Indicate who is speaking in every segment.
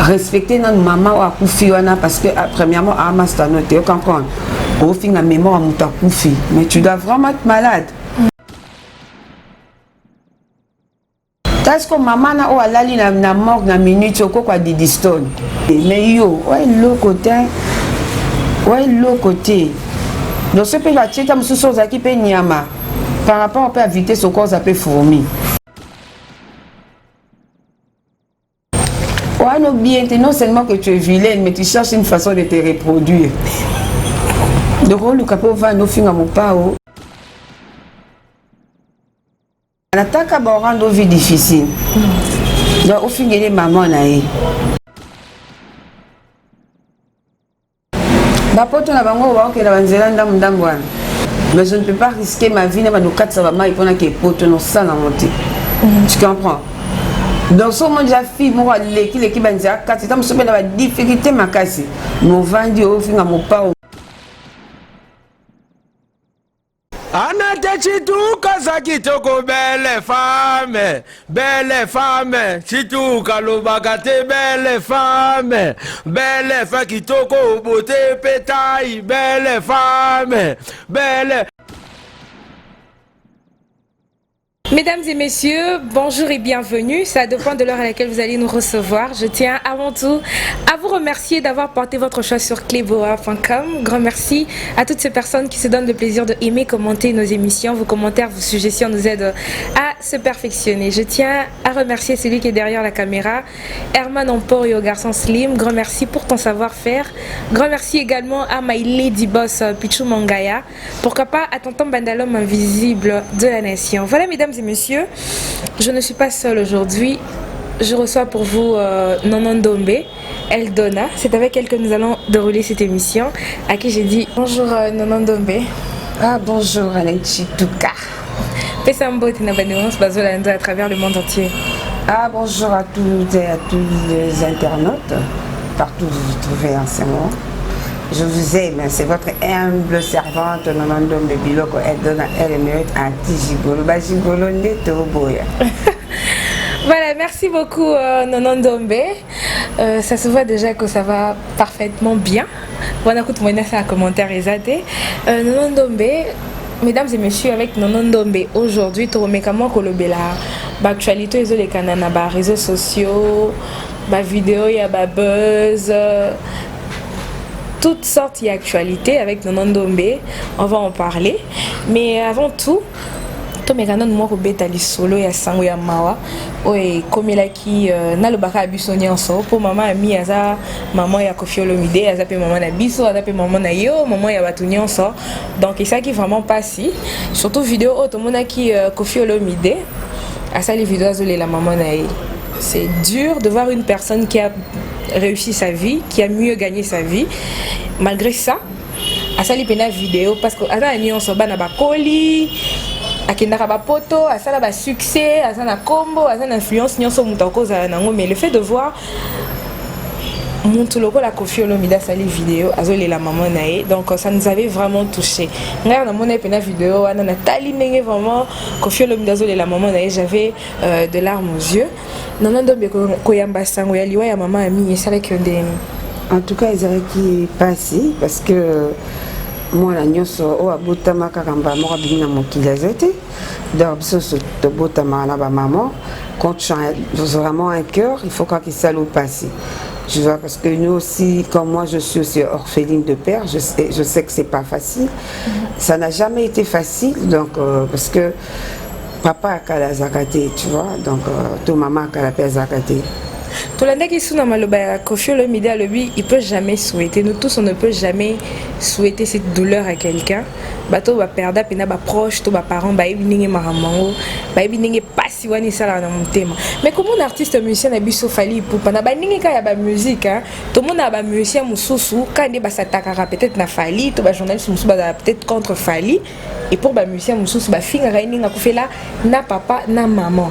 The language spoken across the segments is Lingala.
Speaker 1: respecter notre maman ou à Koufi parce que premièrement à Mastano tu comprends au fin la mémoire à Mouta Koufi mais tu dois vraiment être malade. Est-ce que maman na o alali na mort na minute au quoi de distone mais yo ouais l'autre côté donc ce peut va tcheta mususu ozaki pe nyama par rapport à éviter ce corps appelé fourmi. Ouais, non, bien, non seulement que tu es vilaine, mais tu cherches une façon de te reproduire. Le rôle du capot va nous finir à mon pao. On attaque à rendre nos vies difficiles. Donc, au final, les mamans, naïe. Ma pote, on a bango, on a mais je ne peux pas risquer ma vie, mais nous quatre, ça va mal, il faut que les potes nous ça dans mon thé. Tu comprends? Donc, si on a fille, moi, l'équipe va dire, quand tu as la difficulté, ma casse, nous vendons au fin à mon pas.
Speaker 2: Anata chituka za kitoko belle femme, chituka lobakate belle femme kitoko beauté pétaille, belle femme, belle.
Speaker 3: Mesdames et messieurs, bonjour et bienvenue. Ça dépend de l'heure à laquelle vous allez nous recevoir. Je tiens avant tout à vous remercier d'avoir porté votre choix sur cleboa.com. Grand merci à toutes ces personnes qui se donnent le plaisir de aimer, commenter nos émissions. Vos commentaires, vos suggestions nous aident à se perfectionner. Je tiens à remercier celui qui est derrière la caméra, Herman Emporio, garçon slim. Grand merci pour ton savoir-faire. Grand merci également à my lady boss Pichou Mangaya. Pourquoi pas à tonton Bandalom invisible de la nation. Voilà, mesdames et messieurs, je ne suis pas seule aujourd'hui. Je reçois pour vous Nonon Ndombe, Eldona. C'est avec elle que nous allons dérouler cette émission. À qui j'ai dit bonjour Nonon Ndombe.
Speaker 1: Ah bonjour Alain Chituka.
Speaker 3: Pesambo Tinabanions Bazolanda à travers le monde entier.
Speaker 1: Ah bonjour à tous et à tous les internautes, partout où vous vous trouvez en ce moment. Je vous aime, c'est votre humble servante Nonon Ndombe Biloko Eldona, elle mérite un petit gigolo. Bah gigolo neto boya.
Speaker 3: Voilà, merci beaucoup Nonon Ndombe. Ça se voit déjà que ça va parfaitement bien. Voilà, écoute, moi, c'est un commentaire exaté. Nonon Ndombe, mesdames et messieurs, avec Nonon Ndombe, aujourd'hui, tu remets comment Kolobela, l'actualité, les canaux, les réseaux sociaux, les vidéos, il y a buzz. Toutes sortes d'actualités avec Nonon Ndombe, on va en parler. Mais avant tout, Tom Eganon moi robeta li solo ya sango ya mawa oye komela ki na le baka abusoni enso pour maman ami aza maman ya Koffi Olomide aza pe maman na biso aza pe maman na yo maman ya batuni enso donc ça qui vraiment pas si surtout vidéo auto mona ki Koffi Olomide à ça les vidéos azole la maman na ye. C'est dur de voir une personne qui a réussi sa vie, qui a mieux gagné sa vie. Malgré ça, à ça les pena vidéo parce que à la nuance bana ba koli, à kendara ba poto, à ça la ba succès, à ça na combo, à ça na influence nyonso mutako za nango mais le fait de voir Montoloko la Koffi Olomide a sali vidéo azole la maman nae donc ça nous avait vraiment touché. Ngai na mona pena vidéo ana na tali ndenge vraiment Koffi Olomide azole la maman nae j'avais de larmes aux yeux. Nonon Ndombe koyamba sango ya liwa ya maman ami esala kionde.
Speaker 1: En tout cas, ils avaient qui passé parce que moi la nyonso o abotama kakamba mo abina mokila zete. Donc ce to botama na ba maman quand tu as vraiment un cœur, il faut qu'il s'allo passer. Tu vois, parce que nous aussi, comme moi, je suis aussi orpheline de père, je sais que c'est pas facile. Ça n'a jamais été facile, donc, parce que papa a qu'à la zakate, tu vois, donc, ton maman a qu'à la zakate.
Speaker 3: Tolanda qui suna maloba Koffi Olomide lui, il peut jamais souhaiter. Nous tous on ne peut jamais souhaiter cette douleur à quelqu'un. Bato va perdre pena ba proche, to ba parent ba ebininge maramango, ba ebininge pasi wani sala na mutema. Mais comme un artiste musicien na biso fali pour pana ba ninge ka ya ba musique hein. Tout le monde a ba musicien mususu quand de ba s'attaquer peut-être na fali, to ba journaliste mususu ba peut-être contre fali et pour ba musicien mususu ba finga raininga kufela na papa na maman.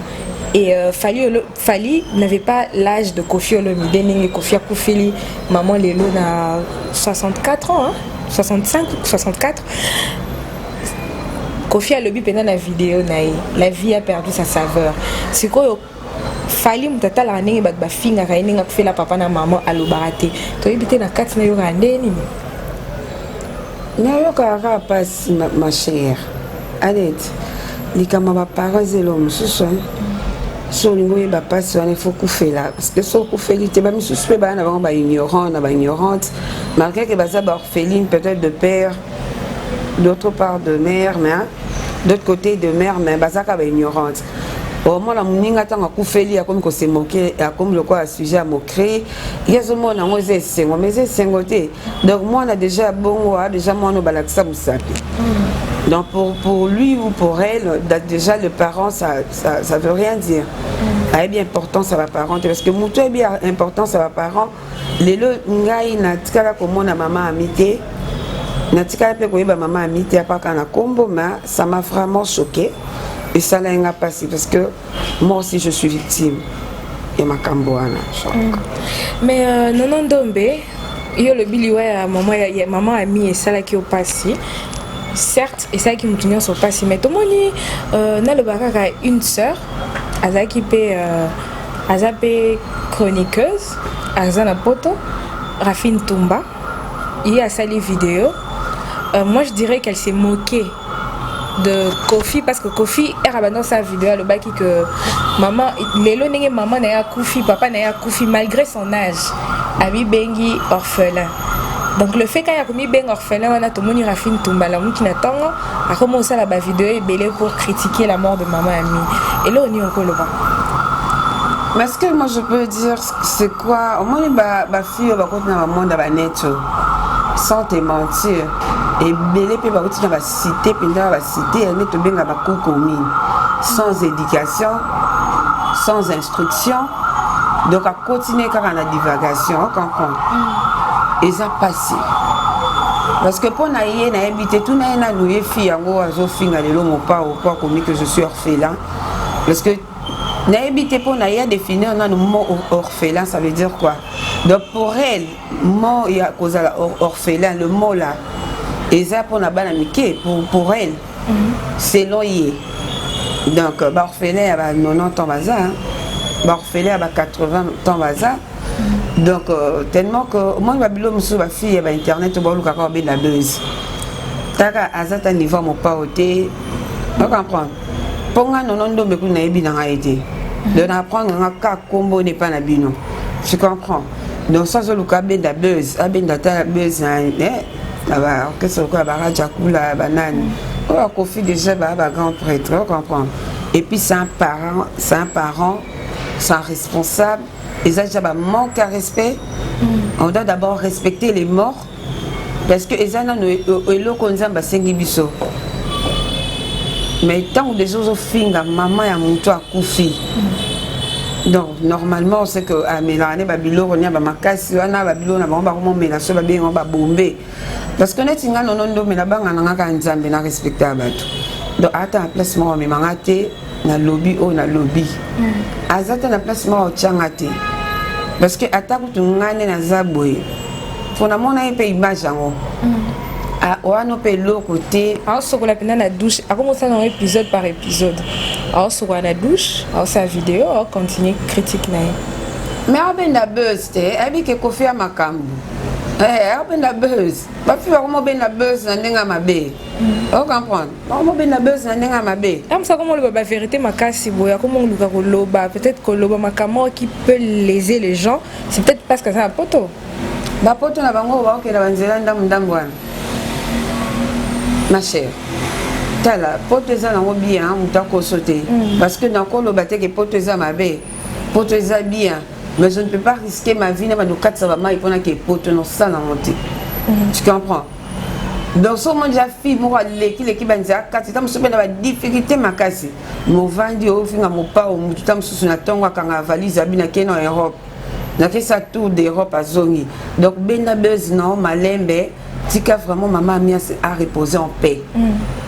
Speaker 3: Et Fali n'avait pas l'âge de Koffi Olomide, Koffi Akufeli, maman Lelo n'a 64 ans, hein? 65 ou 64. Koffi a lobby pendant la vidéo, la vie a perdu sa saveur. C'est quoi fali mutata la ndenge bat ba finga ka ndenge akufela papa na maman alobarate to yibite na kati na yo ka ndeni
Speaker 1: na yo ka passe ma chère allez likama ba parents et l'homme so lingo ba passe on il faut kufela parce que so kufeli te ba misusu ba na ba ignorante malgré que ba za ba orpheline peut-être de père d'autre part de mère mais d'autre côté de mère mais ba za ka ba ignorante au moins la muninga tanga kufeli comme ko se moquer comme le quoi sujet à moquer il y a ce mot na moi c'est sengo mais c'est sengoté donc moi on a déjà bon déjà moi on balaksa musapi. Donc pour lui ou pour elle, déjà le parent, ça veut rien dire. Ah, bien important, ça va parent. Parce que mon est bien important, ça va parent. Les lots, ngai na tika comme mon maman amité, na tika pe ko maman amité pas kana combo, mais ça m'a vraiment choqué et ça l'a passé parce que moi aussi je suis victime et ma camboana.
Speaker 3: Mais non dombe, yo le biliwa maman ami et ça là qui au passé. Certes, et ça qui me tient sur pas si mais tout le monde n'a le bac à une sœur, Azaki chroniqueuse, Azana Poto, Rafine Tumba, il a sali vidéo. Moi je dirais qu'elle s'est moquée de Kofi parce que Kofi est dans sa vidéo le bac que maman, Lélo n'est maman n'a Kofi, papa n'a Kofi malgré son âge, Abi Bengi orphelin. Donc le fait qu'il y a commis ben orphelin, on a tout le monde Rafine Tumba, la qui n'attend, a commencé à la vidéo et belé pour critiquer la mort de maman Ami. Et là on y est encore le bas.
Speaker 1: Mais ce que moi je peux dire, c'est quoi? Au moins ma fille va continuer à monde à net, sans te mentir. Et belé peut va continuer à citer, puis dans la cité, elle met tout bien à ma commune, sans éducation, sans instruction. Donc à continuer quand on a divagation, on comprend. Et ça passe. Parce que pour naïe na habité tout naïe na loué fille en azo finga le mon pas au pas comme que je suis orphelin. Parce que na habité pour naïe définir on a le mot orphelin ça veut dire quoi? Donc pour elle mot il y a cause à orphelin le mot là et ça pour na banamiqué pour elle c'est loyer. Donc orphelin à 90 ans bazar orphelin à 80 ans bazar. Donc tellement que moi ma bilo musu ba fille ba internet ba luka ko be la buzz taka azata niveau mon pas ôté on comprend ponga non ndo be ku na ebi na été de na prendre un cas combo n'est pas na bino tu comprends donc ça je luka be la buzz a be data buzz là-bas que ce quoi ba raja kula banane on a confié déjà ba grand prêtre on comprend et puis c'est un parent c'est un responsable. Et ça, ça manque à respect. On doit d'abord respecter les morts. Parce que les gens ont mais tant que les autres filles, maman et mon toit koufi. Donc, normalement, c'est que à Mélanie, Babylone, on y a ma casse, on a Babylone, on va remonter la somme, on va bomber. Parce que nous avons un nom, mais là-bas, on a un respectable. Donc, attends, placement, mais mangaté. Na lobby ou na lobby azata na place ma ochangate parce que ataku tungane na zaboye fona mona pe image yango a oano pe lo côté
Speaker 3: a sokola pena na douche a commencé dans épisode par épisode a sokola na douche a sa vidéo a continuer critique na
Speaker 1: mais a ben la buzz te abi ke Kofi amakambu a ben la buzz ba fi ba mo ben la buzz na ndenga mabe. On comprend. On ben la buzz na mabe.
Speaker 3: Am ça comment le vérité makasi boya comment le ka loba peut-être que loba makamo qui peut léser les gens c'est peut-être parce que ça a poto.
Speaker 1: Ba poto na bango ba okela banzela ndamwana. Ma chère. Tala poto za na bien mutako sauter parce que dans ko loba te que poto za mabe. Poto za bien mais je ne peux pas risquer ma vie na ba no katsa ba mai pona que poto no ça na monter. Tu comprends? Donc ce moment déjà fille moi l'équipe banza kati tam so bena ba difficulté makasi mo vandi o finga mo pa o mutu tam so na tonga kanga valise abina keno en Europe na fait ça tour d'Europe à zongi donc bena buzz non malembe tika vraiment maman mia a reposé en paix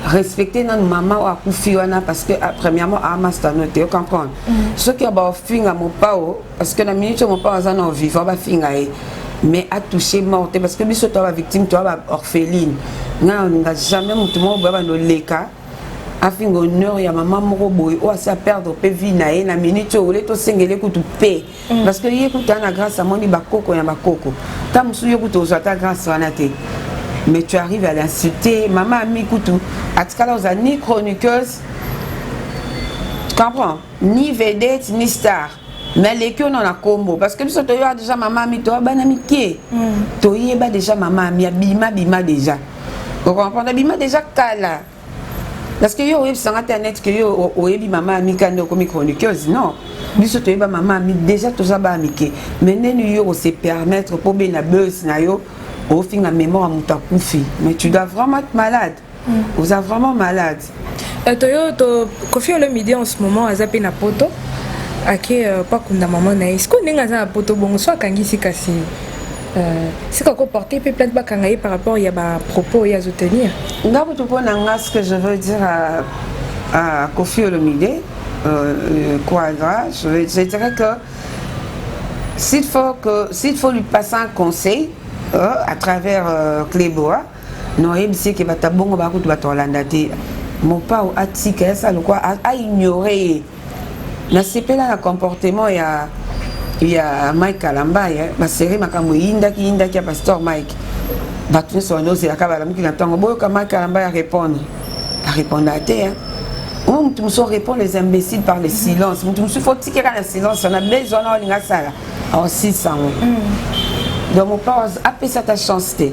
Speaker 1: respecter notre maman a kufi wana parce que premièrement a master noté on comprend ce qui ba finga mo pa o parce que na minute mo pa za non vivant ba finga mais a touché morte parce que biso toi la victime toi orpheline n'a jamais mutumo baba no leka afin honneur ya maman moko boy o asa perdre pe vie na ye na minute o le to sengele kutu pe parce que ye kuta na grâce à moni bakoko ya bakoko ta musu ye kutu ozata grâce wana te mais tu arrives à l'insulter maman ami kutu atikala oza ni chroniqueuse tu comprends ni vedette ni star mais les qui on a combo parce que biso to yo déjà maman ami to bana mike to yeba déjà maman ami bima déjà vous comprenez bima déjà kala parce que yo sur internet que yo oyebi maman ami kando comme chroniqueuse non biso to yeba maman ami déjà to za ba amike mais nenu yo se permettre pour bien la buzz na yo au fin la mémoire à mutakufi mais tu dois vraiment être malade vous êtes vraiment malade
Speaker 3: to Koffi Olomide en ce moment a zappé na poto ake pas kunda maman na est-ce qu'on est na poto bon soit kangisi kasi c'est quoi porter peut plainte bakangaye par rapport il y a ba propos il y a à tenir
Speaker 1: ngabo to pona ce que je veux dire à Koffi Olomide Quadra je dirais que s'il faut lui passer un conseil à travers Cléboa non il dit que bata bongo ba kutu bata Hollanda te mon père atika ça le quoi a ignoré na sepela na comportement ya Mike Kalamba ya ma série makambo inda ki ya pasteur Mike batu so no c'est la kabala miki na tango boyo ka Mike Kalamba ya répondre à terre on tout so répond les imbéciles par le silence on tout faut tirer dans le silence on a besoin on linga sala en 600 donc mon père a fait sa chance te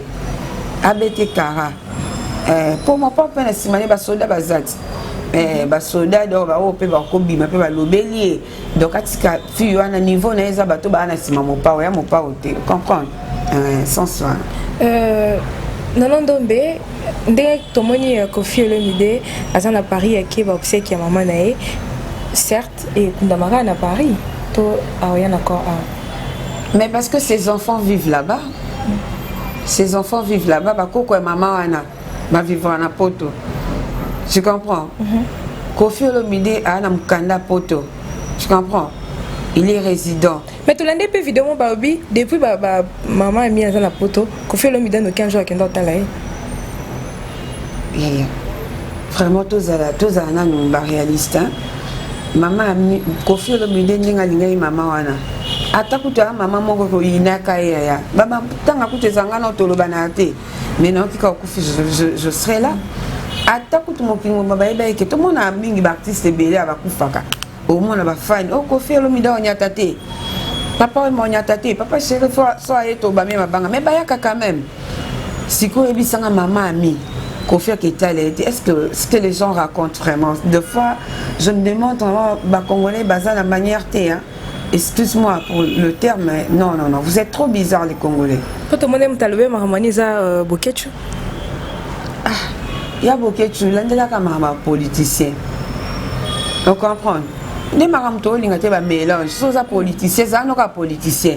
Speaker 1: abete kara pour mon papa na simane ba soldat bazati ba soldat do ba ope ba ko bima pe ba lobeli donc atika fi wana niveau na eza bato ba na sima mon papa ya mon papa te comprendre sans soin
Speaker 3: non Ndombe ndenge tomoni Koffi Olomide azana Paris aki ba obsèque ya maman na ye certes et kundamara na Paris to aoya na encore
Speaker 1: mais parce que ses enfants vivent là-bas ba koko maman wana ba vivre na poto tu comprends Koffi Olomide a na mukanda poto tu comprends il est résident
Speaker 3: mais tu l'as peu vidéo baobi depuis maman a mis dans la poto Koffi Olomide no 15 jours kendo talaye
Speaker 1: vraiment tous à nous ba réaliste maman a mis Koffi Olomide ninga linga maman wana atakuta maman moko ko inaka ya baba tanga kutezanga na toloba na te mais non ki ka kufi je serai là atakuta mokingo baba eba ke to mona mingi ba artiste belé abakufaka au moins ba fan o Koffi Olomide onyata te papa onyata te papa chéri so ayeto ba même banga mais bayaka quand même siko ebisanga maman ami Koffi est-ce que les gens racontent vraiment deux fois je me demande ba congolais baza la manière té hein. Excuse-moi pour le terme, mais non, vous êtes trop bizarres les Congolais.
Speaker 3: Quand on m'a dit Mahamaniza Bokechu,
Speaker 1: il y a Bokechu, l'un comme politicien. On comprend. Les maramto, il y a un mélange. Soit politicien, ça n'a pas politicien.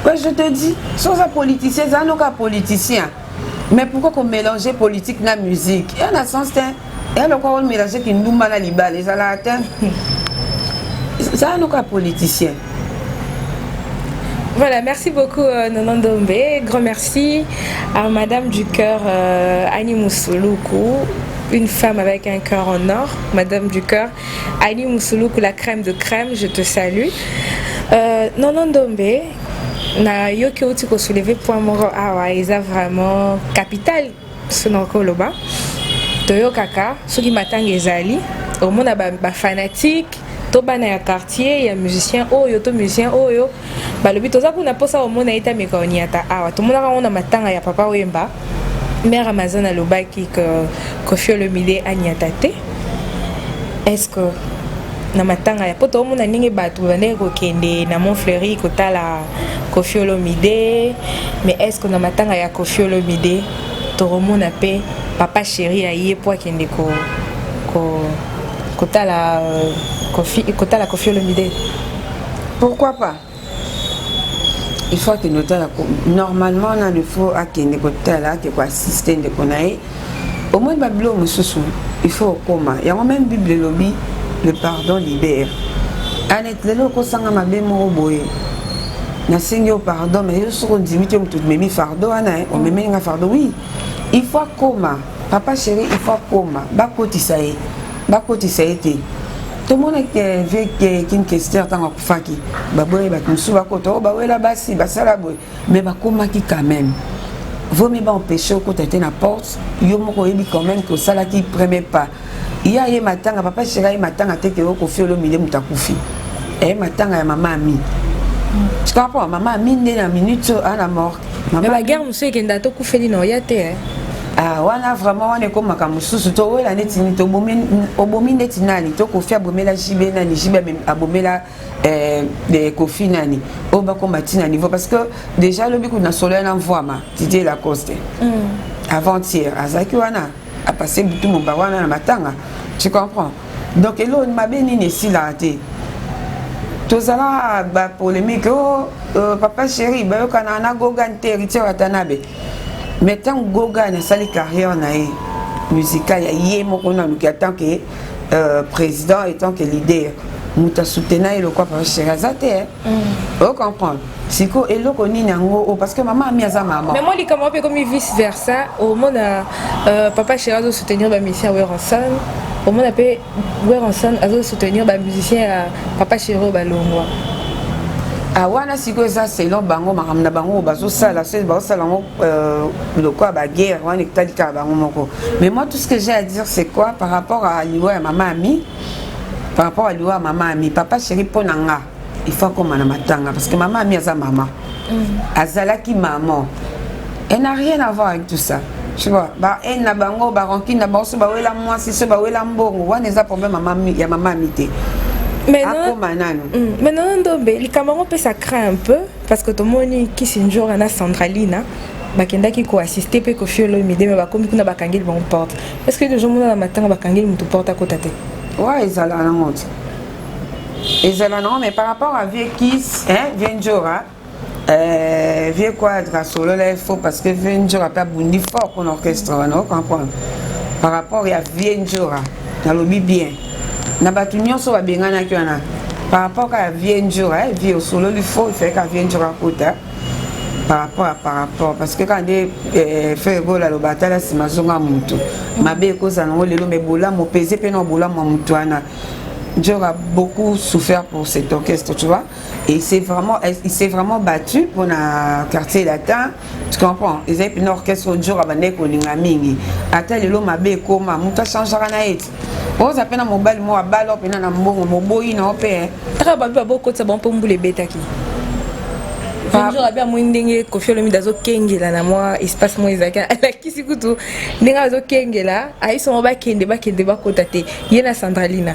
Speaker 1: Ouais, je te dis, soit politicien, ça n'a pas politicien. Mais pourquoi qu'on mélange politique et la musique? Il y a un sens, il y a encore un mélange qui nous mal à l'ibal, les alatins. Ça nous cas politicien.
Speaker 3: Voilà, merci beaucoup Nono Ndombe. Grand merci à Madame du cœur Annie Moussoulou, une femme avec un cœur en or. Madame du cœur Annie Moussoulou, la crème de crème, je te salue. Nono Ndombe, na yoki oti ko soulever point moro awa eza vraiment capital sonoko loba. Toyo kaka, soki matanga ezali, au monde ba fanatique. Tobana ya quartier ya musicien oyo to musicien oyo balobi toza kuna posa omona ita mekoniata awa to mona ona matanga ya papa Wemba mère Amazon lobaki que Koffi Olomide aniatate est-ce que na matanga ya poto mona ningi batu bane ko kende na Montfleury ko tala Koffi Olomide mais est-ce que na matanga ya Koffi Olomide to romona pe papa chéri aye po kende ko kotala Koffi Olomide.
Speaker 1: Pourquoi pas? Il faut que nous normalement on a il faut que nous assister de konaï. Au moins bablo mususu, il faut coma. Il y a même Bible lobby, le pardon libère. Anet lelo ko sanga mabe mo boye. Na singi au pardon mais yo sur dimité tout memi fardo ana on memi nga fardo oui. Il faut coma. Papa chéri, il faut coma. Ba kotisaye. bakotisa ete tomona ke vie kin kester tanga kufaki baboye bamusu bakoto bawela basi basala boye mais bakomaki quand même vaut mieux empêcher au côté de la porte yo moko yebi quand même que ça là qui premier pas il y a yé matanga papa chéri matanga te ke ko fi le milieu mutakufi matanga ya mama ami tu comprends mama ami né na minute à la mort
Speaker 3: mais la guerre monsieur qui ndato kufeli no yate
Speaker 1: ah wana vraiment wana ko makamususu to wela neti ni to bomi neti nani to ko fi abomela jibe nani jibe abomela de kofi nani o ba ko matina niveau parce que déjà le biku na solo na voama Didier Lacoste avant-hier azaki wana a passé butu mba wana na matanga tu comprends donc elo mabeni ne silate tozala ba polémique papa chéri ba yo kana na gogante héritier watanabe mais tant Goga na sali carrière na musicale yé moko na luki tant que président et tant que leader muta soutenir le quoi par Cherazate on comprend siko eloko nini ngo parce que maman a mis à maman
Speaker 3: mais moi li comment peut comme vice versa au monde papa Cherazate soutenir ba musicien Weranson au monde appelé Weranson à soutenir ba musicien papa Chero Balongwa
Speaker 1: wana siko ça selon bango makamna bango bazo sala c'est bazo sala le quoi ba guerre wana talika bango moko mais moi tout ce que j'ai à dire c'est quoi par rapport à liwa ya maman ami par rapport à liwa maman ami papa chéri ponanga il faut comme na matanga parce que maman ami aza maman azalaki maman elle n'a rien à voir avec tout ça tu vois ba en na bango ba ranki na bango so ba wela moi si so ba wela mbongo wana eza problème maman ya maman ami te.
Speaker 3: Mais non, les Cameroun peut ça craint un peu parce que tout le monde qui s'est un jour à la centralina, bakenda qui co-assisté peut que fio le midi mais comme qu'on a bakangil bon porte. Est-ce que les gens dans la matin bakangil nous porte à côté?
Speaker 1: Ouais, ils allaient en monte. Ils allaient non mais par rapport à vieux Kiss, vient Jora, vieux quoi grâce au là il faut parce que vient Jora pas bondi fort qu'on orchestre non comprendre. Par rapport à vieux Jora, dans le bien. Na batu nyonso ba bengana ki wana par rapport à vienjo vie au solo il faut faire ka vienjo rakota par rapport parce que quand des fait gola lo batala si mazonga muntu mabe ko za no lelo me bola mo peser pe no bola mo muntu wana Dior a beaucoup souffert pour cet orchestre, tu vois, et il s'est vraiment battu pour le quartier latin, tu comprends. Ils avaient un orchestre Dior a bandé qu'on a mis. Attends le lot m'a bé comme a monté changer à naït. Oh ça peine à mon bal moi ballon peine à mon boy non père.
Speaker 3: Très bien beaucoup ça bon pour me les bêta qui. Bonjour à bien moi ndenge Koffi Olomide kengela na moi espace moi ezaka ala kisikutu ndinga zo kengela aiso mo ba kende ba kota te yena Sandralina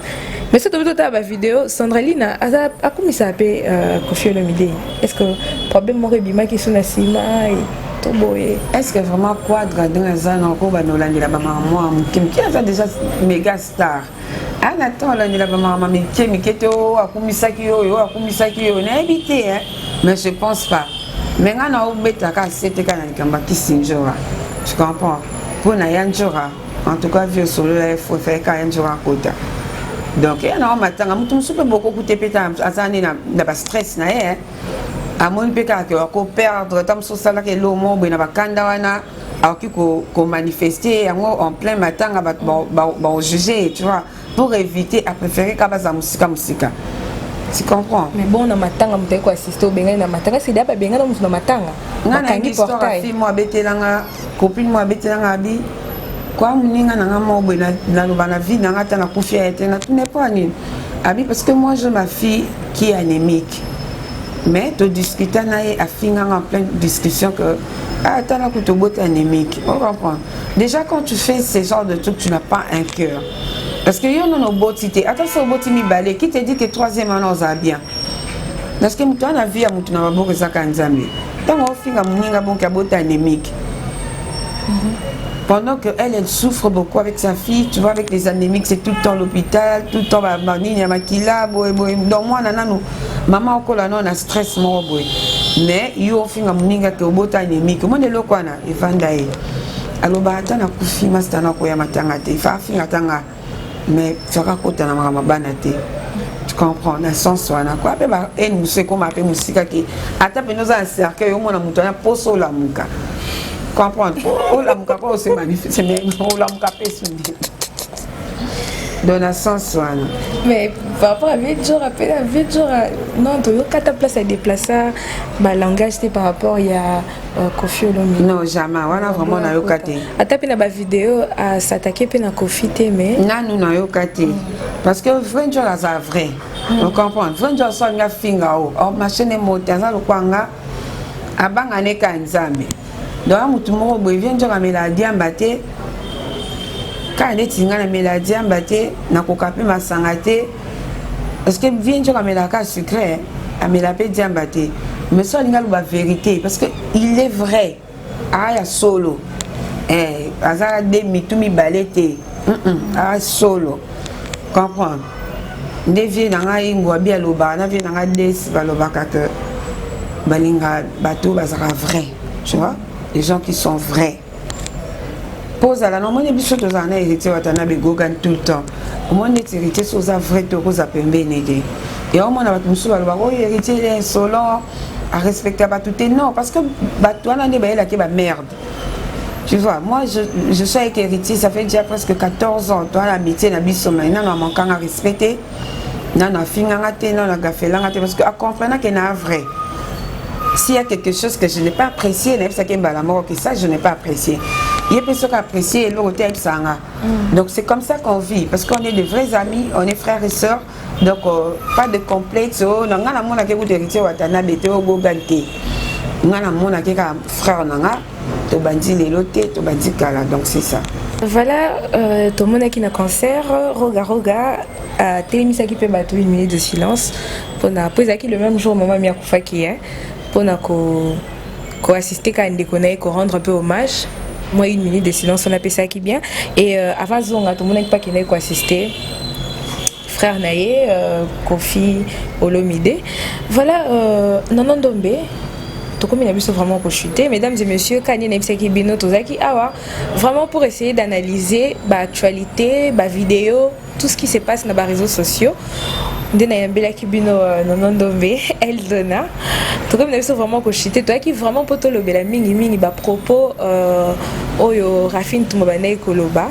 Speaker 3: mais ce que tu as vidéo Sandralina a comment ça appelle Koffi Olomide est-ce que problème mo rebima qui sont na sima to boye
Speaker 1: est-ce que vraiment quadra dans zana ko ba no landela ba maman kim qui a déjà méga star Anatole landela ba maman mi keto akumisaki yo na éviter hein. Mais je pense pas. Mais on a oublié ta casse, c'était quand on a qui s'injora. Tu comprends? Pour n'ayanjora, en tout cas vieux solo il faut faire quand yanjora côté. Donc il y a un matin, on me soupe beaucoup coûter pétain, azani na pas stress na hein. À mon péka que on perdre, tant sur ça là que l'eau mon ben na kanda wana, alors que qu'on manifester en plein matin on juger, tu vois, pour éviter à préférer qu'abaza musica. Tu comprends?
Speaker 3: Mais bon, na matanga muteko quoi assister au benga na matanga c'est d'abord benga na matanga.
Speaker 1: Ngana histoire fille moi betelanga copine moi betelanga bi quoi muninga na ngamo bena na lobana vie na ngata na kufia ete na tout n'est pas ni abi parce que moi j'ai ma fille qui est anémique. Mais tu discuter nae a finga en pleine discussion que t'as la couteau botte anémique. On comprend. Déjà quand tu fais ce genre de trucs tu n'as pas un cœur. Parce que yon no botité attention au botimi balé qui te dit que troisième an on a bien parce que mutu na vie ya mutu na baboko zaka nzambe tango finga muninga bon ka bota anémique pendant que elle souffre beaucoup avec sa fille tu vois avec les anémiques c'est tout le temps l'hôpital tout le temps ba nini ya makila boy donc moi nananu maman okola non na stress mo boy mais yo finga muninga ke bota anémique mo de lokwana evanda e aloba atana kufi master na ko ya matanga te fa finga tanga mais tu vas côté na mabanate tu comprends na sens wana quoi pe ba en musique comme appelle musique qui atape nous en cercle yo mona mutana poso la muka comprendre o la muka ko se manifeste mais o la muka pe sundi dans la sens
Speaker 3: mais par rapport à 8 jours non tu as ta place à déplacer ma langage c'est par rapport il y a Koffi Olomide
Speaker 1: non jamais on a vraiment na yokate
Speaker 3: ata pe na ba vidéo à s'attaquer pe na Koffi te mais
Speaker 1: nanu na yokate parce que vrai jour là ça vrai on comprend vrai jour ça nga finga o machine moteur ça lokwanga abanga ne ka nzambe donc mutu moko boye vient jour amela diamba te quand on est na mélodie ambate na kokapi masanga te parce que vient jour amela ka sucré amela pe diambate mais ça il y a la vérité parce que il est vrai aya solo azara de mitumi balete solo comprendre ne vie na ngai ngwa bia loba na vie na ngai des baloba ka que balinga bateau bazara vrai tu vois les gens qui sont vrais pose à la normale biso to zana héritier watana be gogan tout le temps au moins les héritiers sont vrai to koza pembe nede et au moins na batu musu baloba oh héritier il est insolent à respecter pas tout et non parce que bato wana ne ba la ke ba merde. Tu vois, moi je suis avec héritier, ça fait déjà presque 14 ans. Toi, la métier, la bisoma, il y a un manquant à respecter. Il y a un fingangate, il y a un gafelangate, parce que à comprendre qu'il y a un vrai. S'il y a quelque chose que je n'ai pas apprécié, ça je n'ai pas apprécié. Il y a des personnes qui apprécient l'autre. Donc c'est comme ça qu'on vit, parce qu'on est de vrais amis, on est frères et sœurs. Donc pas de complexe. On a mon héritier, on a bêté au Gogante. On a mon frère, to bandi lelote to bandi kala, donc c'est ça.
Speaker 3: Voilà, tout le monde qui a un cancer, roga télémisa qui peut battre 1 minute de silence pour na poser qui le même jour maman mia kufa qui est pour na ko assister quand on déconne ko rendre un peu hommage. Moi 1 minute de silence on appelle ça qui bien et avant zonga tout le monde qui pas qui ko assister frère Naye Koffi Olomide. Voilà Nanon Ndombe. Comme il a vu vraiment pour chuter, mesdames et messieurs, vraiment pour essayer d'analyser l'actualité, la vidéo, tout ce qui se passe dans les réseaux sociaux. Eldona. Tout comme il a vu vraiment pour chuter, toi qui vraiment pour te lever la mini propos oyo Rafine Toumobane Koloba.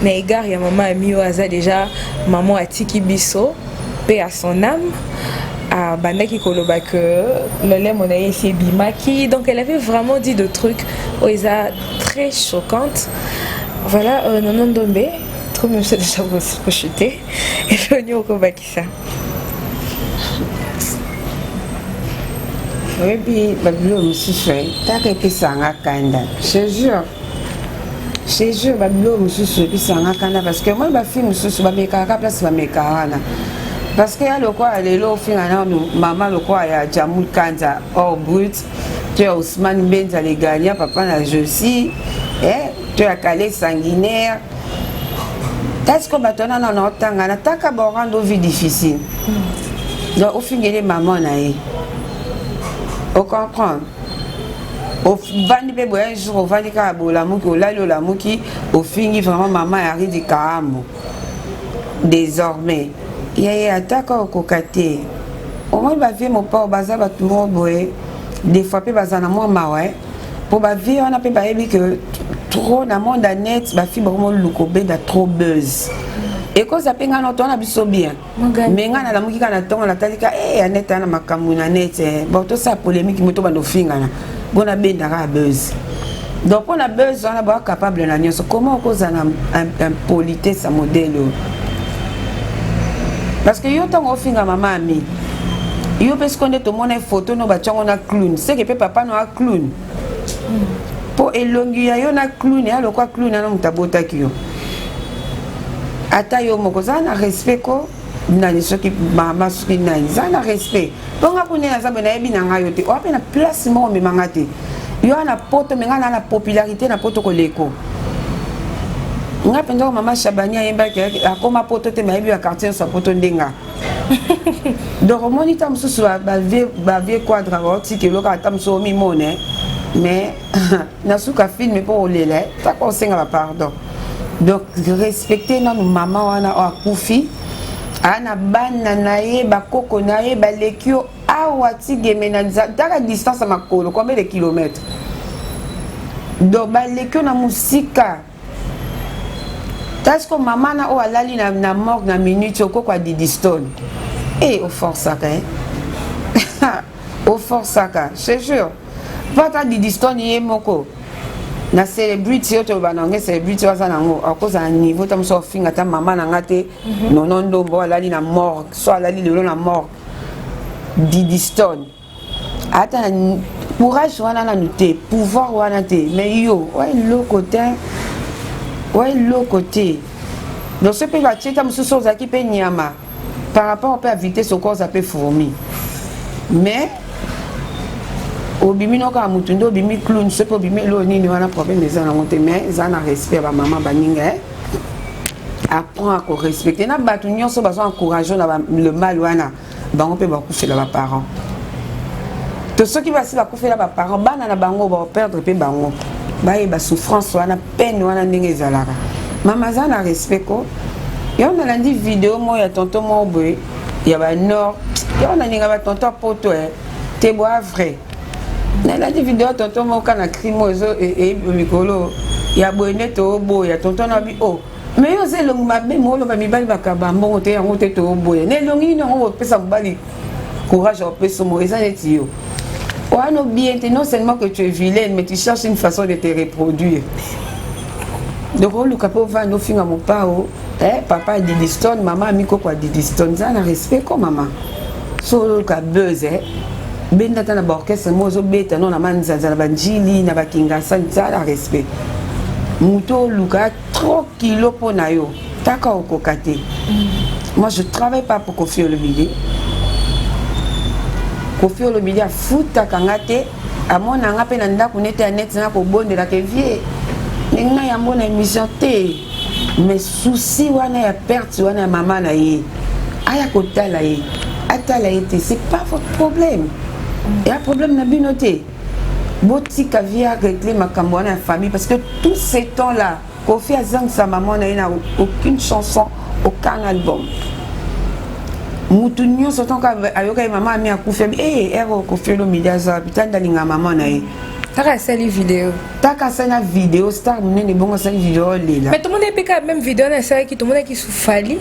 Speaker 3: Na égard ya maman Amio Aza déjà maman Atiki Biso, paix à son âme. À Bandaki Koloba que le lait mon ici Bimaki, donc elle avait vraiment dit de trucs où ils a très choquantes. Voilà Nanon Ndombe, trop même ça déjà pour chuter et venu au Kobakisa.
Speaker 1: Oui puis Babylon aussi fait t'as que ça en Kanda. Je jure Babylon aussi puis ça en Kanda parce que moi ma fille me sous ba meka ka place ba meka wana. Parce que le quoi les lots finalement maman le quoi ya Jamul Kanza hors brut tu as Ousmane Benza les gagnants papa na Josie tu as Calais sanguinaire qu'est-ce qu'on batona non tanga na taka ba rendre vie difficile donc au fin les maman na yi on comprend au vandi be boy un jour au vandi ka bola muki au lalo la muki au fin vraiment maman arrive du Kaamo désormais il y a attaque au kokate au moins ba vie mon père baza ba tout boé des fois pe baza na moi mawe pour ba vie on a pe ba ebi que trop na monde net ba fi vraiment lukobe da trop buzz et quand ça penga no tona biso bien mais nga na la muki kana tonga la talika net na makamu na net bon tout ça polémique moto ba no finga na bona benda ka buzz donc on a besoin on a capable na nyonso comment cause un politesse sa modèle. Parce que yo tango finga maman ami yo parce qu'on est tout monde photo no ba on a clown c'est que papa no a clown pour elongi yo na clown ya lo kwa clown na mutabota kiyo ata yo moko za na respect ko na ni soki mama soki na za na respect bonga kune na zabe na ebi na ngayo te o apena place mo me mangate yo na poto menga na popularité na poto ko leko nga penda mama Chabania yemba ke akoma poto te mayebi ya quartier sa poto ndenga donc monita mususu ba vie quadra oti ke loka tamso mi mone mais na suka film pour lele ta ko senga pardon donc respecter na maman wana akufi ana bana naye ba koko naye ba lekio awati gemenanza daka distance à makolo combien de kilomètres donc ba lekio na musika Est-ce que maman na o alali na mort na minute au quoi Didi Stone et au force hein au force c'est sûr pas ta Didi Stone yé moko na celebrity to banange celebrity waza nango akoza na niveau tam so finga ta maman na ngate nonondo bo alali na mort so alali lelo na mort Didi Stone ata courage wana na nuté pouvoir wana te mais yo ouais le côté donc ce peut va tcheta mususu zaki pe nyama par rapport au peut éviter ce corps ça peut fourmi mais obimi no ka mutundo obimi clown ce peut obimi lo nini wana problème les ana monter mais ça na respect ba maman baninga apprend à respecter na batu nyonso bazo encourager na le mal wana bango pe ba kufela ba parents to ceux qui va si ba kufela ba parents bana na bango ba perdre pe bango ba souffrance wana peine wana ndenge ezalaka mama za na respect ko yo na landi vidéo mo ya tonton mo boy ya ba nord yo na ninga ba tonton poto te bois vrai na landi vidéo tonton mo kana crimo zo e mikolo ya boyne to boy ya tonton na bi o mais yo ze longi mabe mo lo ba mi bali bakaba mbongo te yango te to boy ne longi no ngo pesa mbali courage au peso mo eza neti yo on bien non seulement que tu es vilaine, mais tu cherches une façon de te reproduire. Donc, le capot va nous finir à mon pao. Papa a Didi Stone, maman a mis quoi Didi Stone. Ça n'a respect comme maman. Solo le cap buzz, ben dans la orchestre, moi je bête, non la manza, la banjili, na bakinga, ça n'a respect. Mouto Luka 3 kilos pour nayo. Taka au kokate. Moi je travaille pas pour confier le billet. Kofi Olomide a futa kangate amona nga pe na ndako nete ya net na ko bondela ke vie ninga ya mona émission te mais souci wana ya perte wana ya mama na ye aya ko tala ye atala ye te c'est pas votre problème et un problème na binoté botika via régler makambo wana ya famille parce que tous ces temps là Kofi azang sa maman na aucune chanson aucun album mutu nyonso tonka ayoka mama ami akufa ero Kofi Olomide aza bitanda linga mama na ye
Speaker 3: taka sali vidéo star munene bongo sali vidéo lela mais tout le monde est quand même vidéo na ça qui tout le monde qui soufali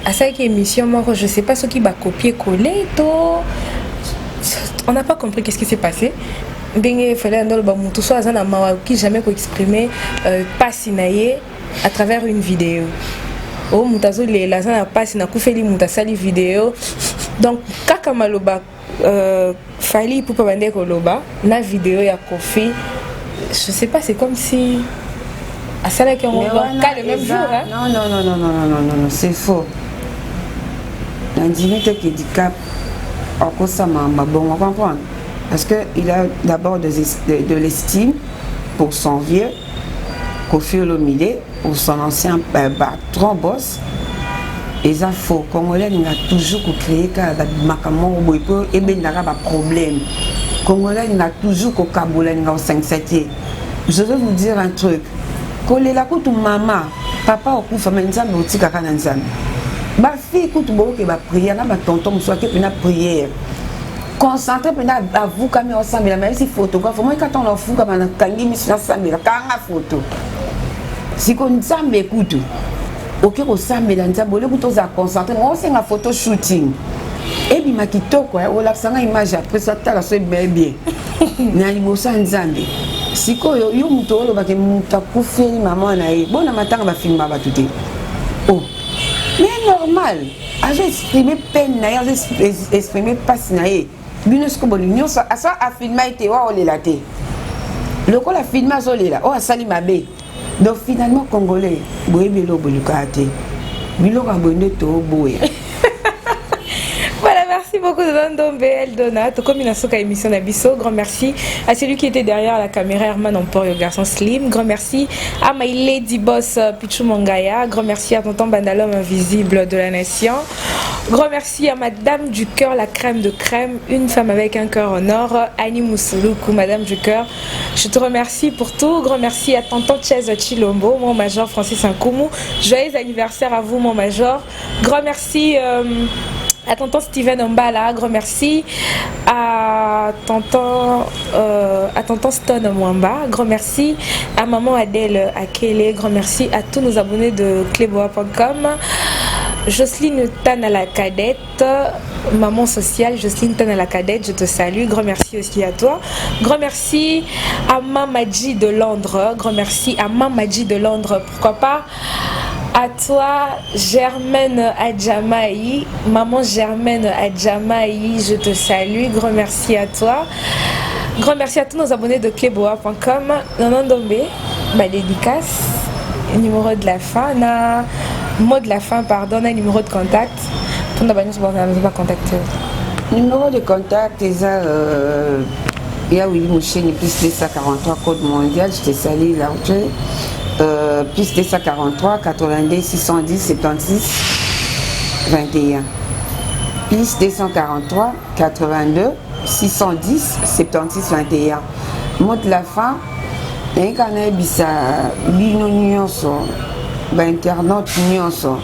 Speaker 3: à ça qui émission moi je sais pas ce qui va copier coller to on n'a pas compris qu'est-ce qui s'est passé bien il fallait ndolo ba mutu so azana mawa qui jamais ko exprimer pas sinaye à travers une vidéo. Oh mutazo les la sana passe na kufeli mutasali vidéo donc kaka maloba fali pour pas bande ko loba na vidéo ya Kofi je sais pas c'est comme si à ça là qu'on voit le même jour hein
Speaker 1: non c'est faux l'indignité qui dit cap encore ça m'a bon on comprend parce que il a d'abord de l'estime pour son vieux Kofi Olomide pour son ancien patron boss et ça faux Congolais n'a toujours créé makamon boipo et ben n'a pas problème Congolais n'a toujours qu'au Kaboulé n'a 5-7 je vais vous dire un truc quand les la coûte maman papa au coup famille nzambe otika kana nzambe ba fille coûte beaucoup ba prière na ba tonton soit que na prière concentré pena vous comme ensemble la même si photographe moi quand on en fout comme na kangi mission ensemble la kanga photo si qu'on nzambe écoute OK ko sambela nzambe le kuto za concentré on senga photo shooting et bi makitoko o la sanga image après ça tala so bien na libosa nzambe sikoyo yo muto olo bake mutakufeli maman na ye bona matanga ba filma ba tuté oh mais normal a exprimer peine na ye exprimer passe na ye bino sko bolunyo ça a filma été wa olela te le ko la filma zo lela o asali mabe donc finalement congolais boye bilo bolukate bilo ka bonde to boye.
Speaker 3: Voilà, merci beaucoup de Ndombe Eldona. Comme il a son émission d'Abisso, grand merci à celui qui était derrière la caméra, Herman Emporio, garçon Slim. Grand merci à my lady boss Pichou Mangaya. Grand merci à tonton Bandalom invisible de la nation. Grand merci à madame du cœur, la crème de crème, une femme avec un cœur en or, Annie Moussouloukou, madame du cœur. Je te remercie pour tout. Grand merci à tonton Chaz Chilombo, mon major Francis Nkoumou. Joyeux anniversaire à vous, mon major. Grand merci à tonton Steven Ombala, grand merci. À tonton Stone Mwamba, grand merci. À maman Adèle Akele, grand merci. À tous nos abonnés de cléboa.com. Jocelyne Tana la cadette, maman sociale, Jocelyne Tana la cadette, je te salue. Grand merci aussi à toi. Grand merci à Mamadji de Londres. Grand merci à Mamadji de Londres. Pourquoi pas à toi, Germaine Adjamaï, maman Germaine Adjamaï, je te salue. Grand merci à toi. Grand merci à tous nos abonnés de cléboa.com. Nanon Dombe, ma dédicace, numéro de la fin, mot de la fin, pardon, un numéro de contact. Pour ne pas contacter.
Speaker 1: Numéro de contact, il y a Willy Moucheni, plus 243, code mondial, je te salue là. Plus 243 82 610 76 21 plus 243 82 610 76 21 mot de la fin et quand on a bisa bino nyonso ba internaute nyonso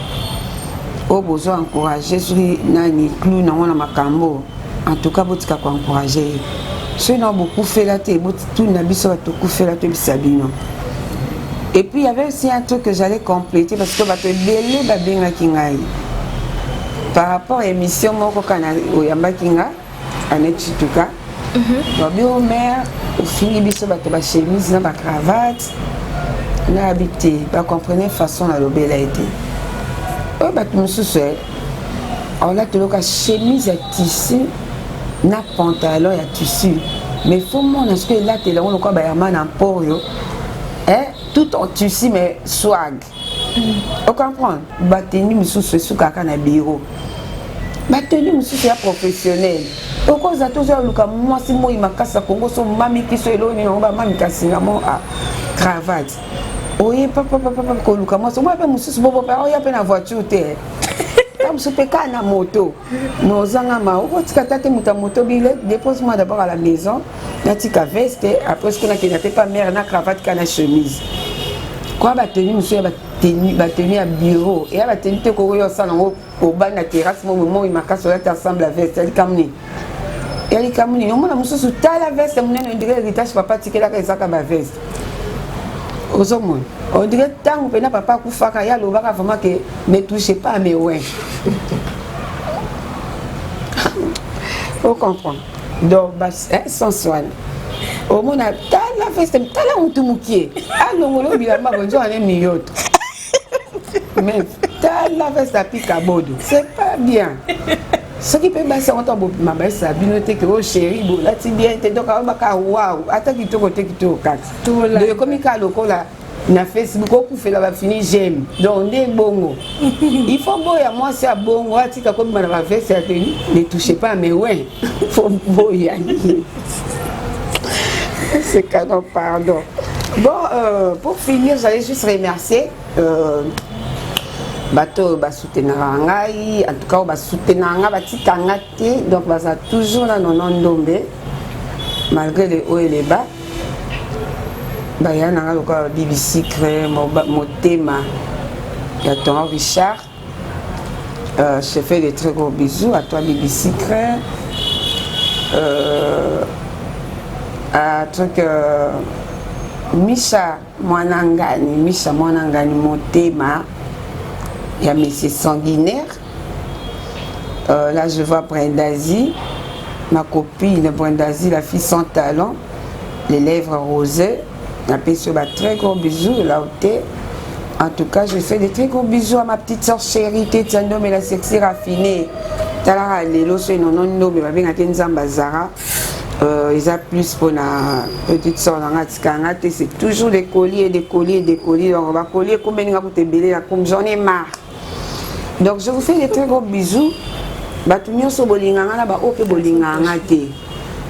Speaker 1: au besoin encourager sur nani clou na wana makambo en tout cas botika ko encourager ceux qui ont beaucoup fait la tête tout na biso ba tout fait la tête bisabino. Et puis il y avait aussi un truc que j'allais compléter parce que par rapport à l'émission Moko Kana Oyamba Kinga, Annette Chituka, au maire, au fini biso bato ba chemise na ba cravate, na habité, ba comprenez façon la lobé a été. Oh bato mususu, on a tout le chemise à tissu, na pantalon à tissu, mais faut mon est-ce que là t'es là on quoi ba yaman en porio. Tout en tissu mais swag. On comprend. Bateni mususu sous kaka na bureau. Bateni mususu ya professionnel. Oko za toujours luka moi si moi makasa Congo so mami ki so eloni on ba mami kasinga mo a cravate. Oye papa ko luka moi so moi pe mususu bobo pa oya pe na voiture te. Comme ce péka na moto. Mozanga ma oko tikata te muta moto bile dépose-moi d'abord à la maison. Na tika veste après ce qu'on a qui n'était pas mère na cravate kana chemise. Quoi batenu monsieur batenu à bureau et a tenu te ko yo ça nango au bas na terrasse mon moment il m'a cassé la ensemble la veste elle kamni. Elle kamni on m'a mususu ta la veste mon on dirait héritage papa tikela ka ezaka ba veste. Ozomon on dirait tant pena papa kufaka ya lobaka vraiment que ne touchez pas à mes ouins. Faut comprendre. Donc sans soin. Au moins la veste tala mutumukie. Alongolo bilamba bonjo ane miyoto. Mais la veste à pique à bodo. C'est pas bien. Ce qui peut passer en temps pour ma baisse à binoté que oh chérie bon là tu bien t'es donc à baka waouh attends qui te côté qui te kat. De comme il loko là na Facebook ko fait là fini j'aime. Donc des bongo. Il faut boya moi c'est à bongo atika comme ma veste à tenue ne touchez pas mais ouais. Faut boya. C'est cadeau, pardon. Bon, pour finir, j'allais juste remercier bateau soutenir ngai, en tout cas ba soutenir ngai batika ngate, donc baza toujours là non ndombe malgré les hauts et les bas. Ba ya nanga loka BBC crée motema ya ton Richard. Je fais des très gros bisous à toi BBC crée. Un truc Misha Mwanangani Motema, il y a Monsieur Sanguinaire. Là je vois Brendazi, ma copine Brendazi, la fille sans talent, les lèvres rosées. On appelle sur un très gros bisou là où t'es. En tout cas, je fais des très gros bisous à ma petite soeur chérie, Tétiano, mais la sexy raffinée. Talara Lelo, c'est non, mais ma bien Zara. Ils ont plus pour la petite soeur, c'est toujours des colliers, des colliers, des colliers. Donc, on va coller comme j'en ai marre. Donc, je vous fais des très gros bisous. Batunyo so bolinganga na ba ope bolinganga te.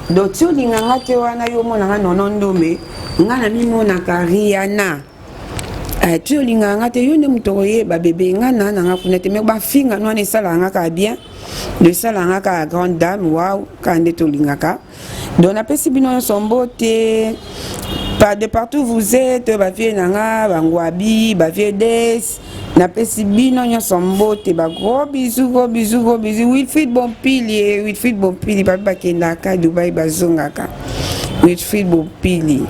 Speaker 1: Donc, si bolinganga te wana yo mona nonondo me, ngana mi mona Rihanna. Tu bolinganga te yo ne mutoye ba bébé ngana na ngafuna te me ba finga no ne sala ngaka bien. de salanga ka grande dame waouh kande to lingaka donc na pesi bino sombote par de partout vous êtes ba vie nanga bangwabi ba vie des na pesi bino sombote ba gros bisous Wilfried Bompili ba kendaka Dubai bazongaka Wilfried Bompili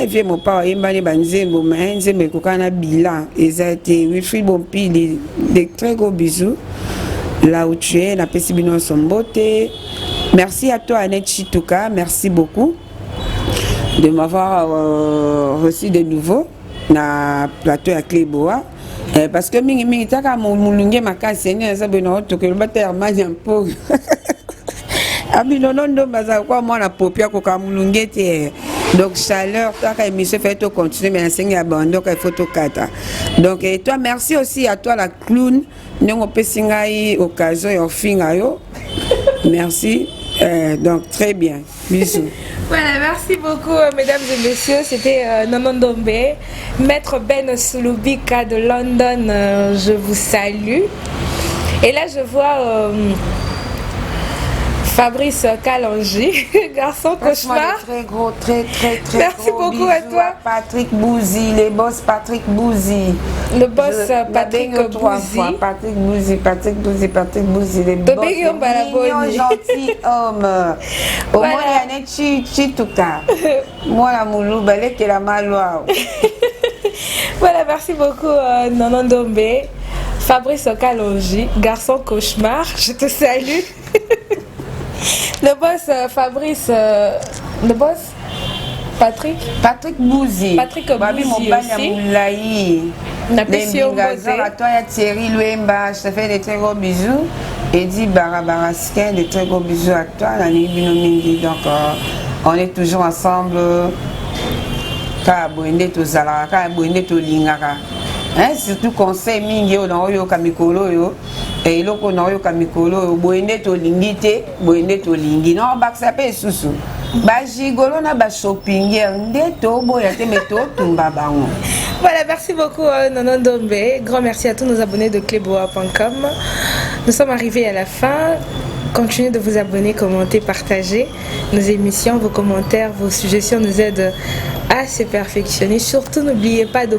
Speaker 1: vieux mon père embani banzembo mais nzembo kokana bilan ezate Wilfried Bompili des très gros bisous là où tu es na pesi bino sombote. Merci à toi Annette Chituka, merci beaucoup de m'avoir reçu de nouveau na plateau à Cléboa parce que mingi taka mulunge makasi ni za beno to que le bater manya mpo abinonondo baza kwa mwana popia ko kamulunge te donc chaleur taka émission fait to continuer mais enseigner abandon il faut to kata donc et toi merci aussi à toi la clown ndongo pesingai occasion yo finga yo merci donc très bien bisous.
Speaker 3: Voilà, merci beaucoup mesdames et messieurs, c'était Nonon Ndombe, maître Ben Sulubika de London, je vous salue. Et là je vois Fabrice Kalangi, garçon cauchemar.
Speaker 1: Très gros, très
Speaker 3: merci
Speaker 1: gros
Speaker 3: beaucoup à toi.
Speaker 1: Patrick Bouzy, le boss Patrick Bouzy.
Speaker 3: Le boss Patrick Bouzy.
Speaker 1: Patrick Bouzy, le boss mignon, gentil homme. Au moins, il y a un chituka. Moi, la moulou, balé, qui la maloua.
Speaker 3: Voilà, merci beaucoup Nonon Ndombe. Fabrice Kalonji, garçon cauchemar, je te salue. Le boss Fabrice, le boss Patrick
Speaker 1: Bouzy.
Speaker 3: Patrick Bouzy aussi.
Speaker 1: À toi, il y a Thierry Louemba, je te fais des très gros bisous. Eddie Barabaraskin, des très gros bisous à toi. Donc, on est toujours ensemble. Surtout conseil mingi dans yo kamikolo yo et loko na yo kamikolo yo boende to lingite boende to lingi non baksa pe susu ba jigolo na ba shopping ndeto boya te meto tumba bango.
Speaker 3: Voilà, merci beaucoup Nonon Ndombe. Grand merci à tous nos abonnés de cleboa.com. Nous sommes arrivés à la fin. Continuez de vous abonner, commenter, partager nos émissions, vos commentaires, vos suggestions nous aident à se perfectionner. Surtout, n'oubliez pas de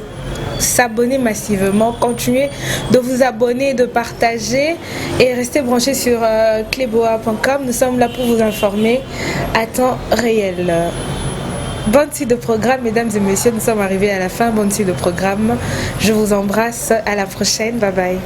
Speaker 3: s'abonner massivement. Continuez de vous abonner, de partager et restez branchés sur cleboa.com. Nous sommes là pour vous informer à temps réel. Bonne suite de programme, mesdames et messieurs. Nous sommes arrivés à la fin. Bonne suite de programme. Je vous embrasse. À la prochaine. Bye bye.